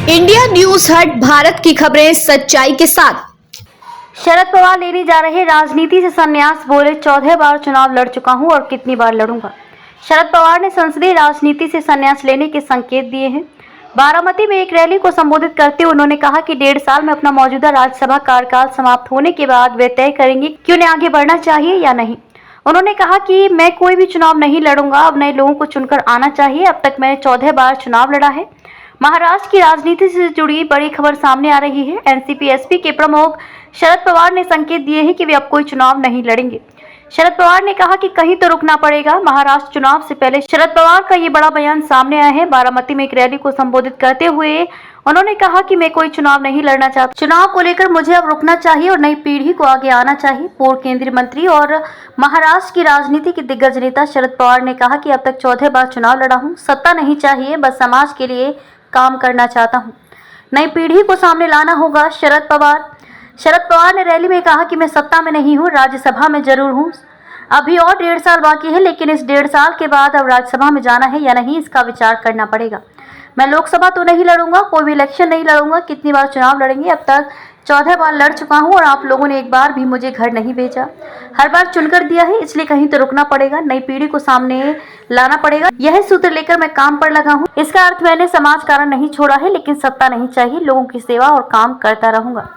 India news हट, भारत की खबरें सच्चाई के साथ। शरद पवार लेने जा रहे राजनीति से संन्यास, बोले 14 बार चुनाव लड़ चुका हूं और कितनी बार लड़ूंगा। शरद पवार ने संसदीय राजनीति से संन्यास लेने के संकेत दिए हैं। बारामती में एक रैली को संबोधित करते हुए उन्होंने कहा कि 1.5 साल में अपना मौजूदा राज्यसभा कार्यकाल समाप्त होने के बाद वे तय करेंगे कि उन्हें आगे बढ़ना चाहिए या नहीं। उन्होंने कहा कि मैं कोई भी चुनाव नहीं लड़ूंगा, अब नए लोगों को चुनकर आना चाहिए। अब तक मैंने 14 बार चुनाव लड़ा है। महाराष्ट्र की राजनीति से जुड़ी बड़ी खबर सामने आ रही है। एनसीपी-एसपी के प्रमुख शरद पवार ने संकेत दिए हैं कि वे अब कोई चुनाव नहीं लड़ेंगे। शरद पवार ने कहा कि कहीं तो रुकना पड़ेगा। महाराष्ट्र चुनाव से पहले शरद पवार का ये बड़ा बयान सामने आया है। बारामती में एक रैली को संबोधित करते हुए उन्होंने कहा कि मैं कोई चुनाव नहीं लड़ना चाहता। चुनाव को लेकर मुझे अब रुकना चाहिए और नई पीढ़ी को आगे आना चाहिए। पूर्व केंद्रीय मंत्री और महाराष्ट्र की राजनीति के दिग्गज नेता शरद पवार ने कहा कि अब तक 14 बार चुनाव लड़ा हूँ। सत्ता नहीं चाहिए, बस समाज के लिए काम करना चाहता हूं। नई पीढ़ी को सामने लाना होगा। शरद पवार ने रैली में कहा कि मैं सत्ता में नहीं हूं, राज्यसभा में जरूर हूं। अभी और 1.5 साल बाकी है, लेकिन इस 1.5 साल के बाद अब राज्यसभा में जाना है या नहीं, इसका विचार करना पड़ेगा। मैं लोकसभा तो नहीं लड़ूंगा, कोई भी इलेक्शन नहीं लड़ूंगा। कितनी बार चुनाव लड़ेंगे? अब तक 14 बार लड़ चुका हूं और आप लोगों ने एक बार भी मुझे घर नहीं भेजा। हर बार चुनकर दिया है, इसलिए कहीं तो रुकना पड़ेगा। नई पीढ़ी को सामने लाना पड़ेगा। यह सूत्र लेकर मैं काम पर लगा हूं। इसका अर्थ मैंने समाज कारण नहीं छोड़ा है, लेकिन सत्ता नहीं चाहिए। लोगों की सेवा और काम करता रहूंगा।